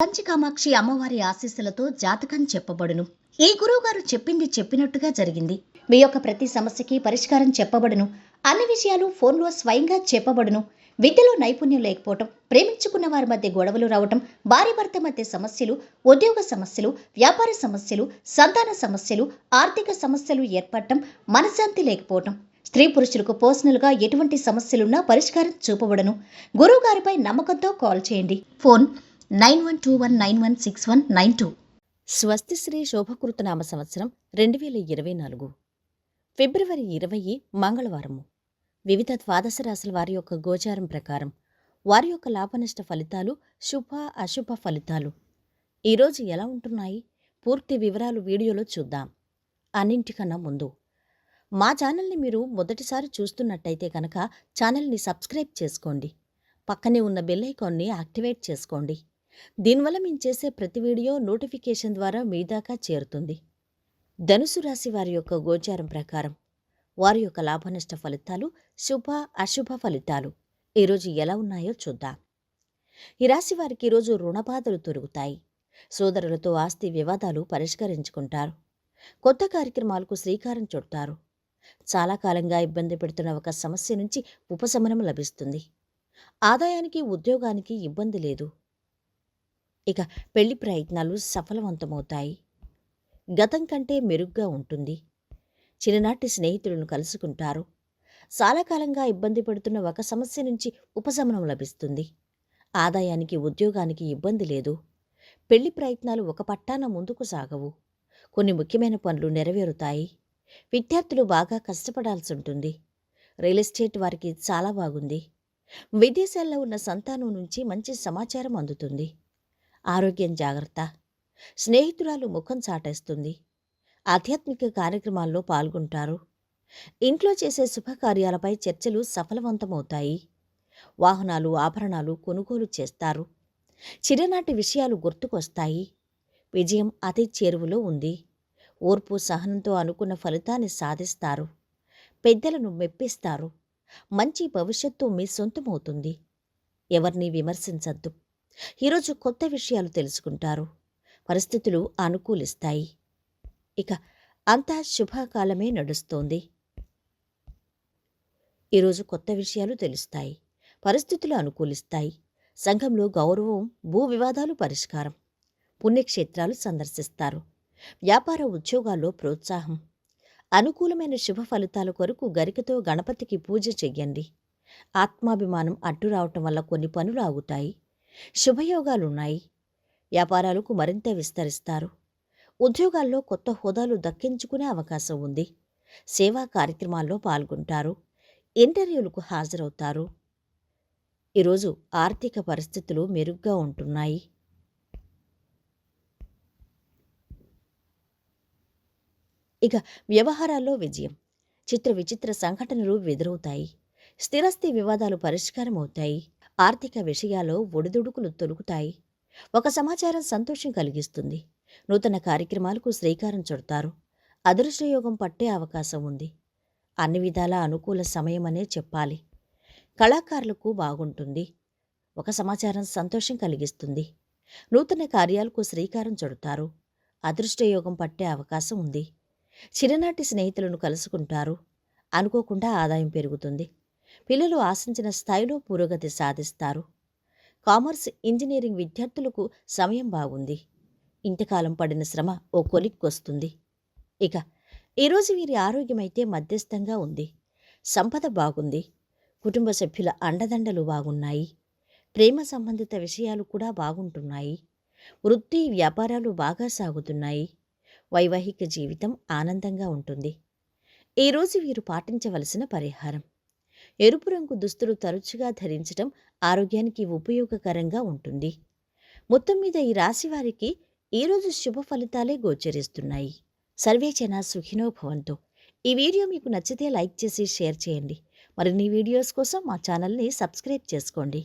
కంచి కామాక్షి అమ్మవారి ఆశీస్సులతో జాతకం చెప్పబడును. ఈ గురువుగారు చెప్పింది చెప్పినట్టుగా జరిగింది. మీ యొక్క ప్రతి సమస్యకి పరిష్కారం చెప్పబడును. అన్ని విషయాలు ఫోన్లో స్వయంగా చెప్పబడును. విద్యలో నైపుణ్యం లేకపోవటం, ప్రేమించుకున్న వారి మధ్య గొడవలు రావటం, భార్య భర్త మధ్య సమస్యలు, ఉద్యోగ సమస్యలు, వ్యాపార సమస్యలు, సంతాన సమస్యలు, ఆర్థిక సమస్యలు ఏర్పడటం, మనశ్శాంతి లేకపోవటం, స్త్రీ పురుషులకు పర్సనల్గా ఎటువంటి సమస్యలున్నా పరిష్కారం చూపబడును. గురువు గారిపై నమ్మకంతో కాల్ చేయండి. ఫోన్ 9121916192. స్వస్తి శ్రీ శోభకృతనామ సంవత్సరం 2024 ఫిబ్రవరి 20 మంగళవారము. వివిధ ద్వాదశ రాశుల వారి యొక్క గోచారం ప్రకారం వారి యొక్క లాభనష్ట ఫలితాలు, శుభ అశుభ ఫలితాలు ఈరోజు ఎలా ఉంటున్నాయి పూర్తి వివరాలు వీడియోలో చూద్దాం. అన్నింటికన్నా ముందు మా ఛానల్ని మీరు మొదటిసారి చూస్తున్నట్టయితే కనుక ఛానల్ని సబ్స్క్రైబ్ చేసుకోండి. పక్కనే ఉన్న బెల్ ఐకాన్ని యాక్టివేట్ చేసుకోండి. దీనివల్ల మేము చేసే ప్రతి వీడియో నోటిఫికేషన్ ద్వారా మీ దాకా చేరుతుంది. ధనుసు రాశి వారి యొక్క గోచారం ప్రకారం వారి యొక్క లాభనష్ట ఫలితాలు, శుభ అశుభ ఫలితాలు ఈరోజు ఎలా ఉన్నాయో చూద్దాం. ఈ రాశి వారికి ఈరోజు రుణబాధలు తొలుగుతాయి. సోదరులతో ఆస్తి వివాదాలు పరిష్కరించుకుంటారు. కొత్త కార్యక్రమాలకు శ్రీకారం చుడతారు. చాలా కాలంగా ఇబ్బంది పెడుతున్న ఒక సమస్య నుంచి ఉపశమనం లభిస్తుంది. ఆదాయానికి, ఉద్యోగానికి ఇబ్బంది లేదు. ఇక పెళ్లి ప్రయత్నాలు సఫలవంతమవుతాయి. గతం కంటే మెరుగ్గా ఉంటుంది. చిన్ననాటి స్నేహితులను కలుసుకుంటారు. చాలా కాలంగా ఇబ్బంది పడుతున్న ఒక సమస్య నుంచి ఉపశమనం లభిస్తుంది. ఆదాయానికి, ఉద్యోగానికి ఇబ్బంది లేదు. పెళ్లి ప్రయత్నాలు ఒక పట్టాన ముందుకు సాగవు. కొన్ని ముఖ్యమైన పనులు నెరవేరుతాయి. విద్యార్థులు బాగా కష్టపడాల్సి ఉంటుంది. రియల్ ఎస్టేట్ వారికి చాలా బాగుంది. విదేశాల్లో ఉన్న సంతానం నుంచి మంచి సమాచారం అందుతుంది. ఆరోగ్యం జాగ్రత్త. స్నేహితురాలు ముఖం చాటేస్తుంది. ఆధ్యాత్మిక కార్యక్రమాల్లో పాల్గొంటారు. ఇంట్లో చేసే శుభకార్యాలపై చర్చలు సఫలవంతమవుతాయి. వాహనాలు, ఆభరణాలు కొనుగోలు చేస్తారు. చిన్ననాటి విషయాలు గుర్తుకొస్తాయి. విజయం అతి చేరువలో ఉంది. ఓర్పు, సహనంతో అనుకున్న ఫలితాన్ని సాధిస్తారు. పెద్దలను మెప్పిస్తారు. మంచి భవిష్యత్తు మీ సొంతమవుతుంది. ఎవరిని విమర్శించద్దు. ఈరోజు కొత్త విషయాలు తెలుసుకుంటారు. పరిస్థితులు అనుకూలిస్తాయి. ఇక అంతా శుభకాలమే నడుస్తోంది. ఈరోజు కొత్త విషయాలు తెలుస్తాయి. పరిస్థితులు అనుకూలిస్తాయి. సంఘంలో గౌరవం, భూ వివాదాలు పరిష్కారం. పుణ్యక్షేత్రాలు సందర్శిస్తారు. వ్యాపార ఉద్యోగాల్లో ప్రోత్సాహం. అనుకూలమైన శుభ ఫలితాల కొరకు గరికతో గణపతికి పూజ చెయ్యండి. ఆత్మాభిమానం అడ్డు రావటం వల్ల కొన్ని పనులు ఆగుతాయి. శుభయోగాలున్నాయి. వ్యాపారాలకు మరింత విస్తరిస్తారు. ఉద్యోగాల్లో కొత్త హోదాలు దక్కించుకునే అవకాశం ఉంది. సేవా కార్యక్రమాల్లో పాల్గొంటారు. ఇంటర్వ్యూలకు హాజరవుతారు. ఈరోజు ఆర్థిక పరిస్థితులు మెరుగ్గా ఉంటున్నాయి. ఇక వ్యవహారాల్లో విజయం. చిత్ర విచిత్ర సంఘటనలు ఎదురవుతాయి. స్థిరస్థి వివాదాలు పరిష్కారం అవుతాయి. ఆర్థిక విషయాల్లో ఒడిదుడుకులు తొలుగుతాయి. ఒక సమాచారం సంతోషం కలిగిస్తుంది. నూతన కార్యక్రమాలకు శ్రీకారం చుడతారు. అదృష్టయోగం పట్టే అవకాశం ఉంది. అన్ని విధాల అనుకూల సమయమనే చెప్పాలి. కళాకారులకు బాగుంటుంది. ఒక సమాచారం సంతోషం కలిగిస్తుంది. నూతన కార్యాలకు శ్రీకారం చుడతారు. అదృష్టయోగం పట్టే అవకాశం ఉంది. చిన్ననాటి స్నేహితులను కలుసుకుంటారు. అనుకోకుండా ఆదాయం పెరుగుతుంది. పిల్లలు ఆశించిన స్థాయిలో పురోగతి సాధిస్తారు. కామర్స్, ఇంజనీరింగ్ విద్యార్థులకు సమయం బాగుంది. ఇంతకాలం పడిన శ్రమ ఓ కొలిక్కొస్తుంది. ఇక ఈరోజు వీరి ఆరోగ్యమైతే మధ్యస్థంగా ఉంది. సంపద బాగుంది. కుటుంబ సభ్యుల అండదండలు బాగున్నాయి. ప్రేమ సంబంధిత విషయాలు కూడా బాగుంటున్నాయి. వృత్తి, వ్యాపారాలు బాగా సాగుతున్నాయి. వైవాహిక జీవితం ఆనందంగా ఉంటుంది. ఈరోజు వీరు పాటించవలసిన పరిహారం: ఎరుపు రంగు దుస్తులు తరచుగా ధరించడం ఆరోగ్యానికి ఉపయోగకరంగా ఉంటుంది. మొత్తం మీద ఈ రాశి వారికి ఈరోజు శుభ ఫలితాలే గోచరిస్తున్నాయి. సర్వే జనా సుఖినో భవంతు. ఈ వీడియో మీకు నచ్చితే లైక్ చేసి షేర్ చేయండి. మరిన్ని వీడియోస్ కోసం మా ఛానల్ని సబ్స్క్రైబ్ చేసుకోండి.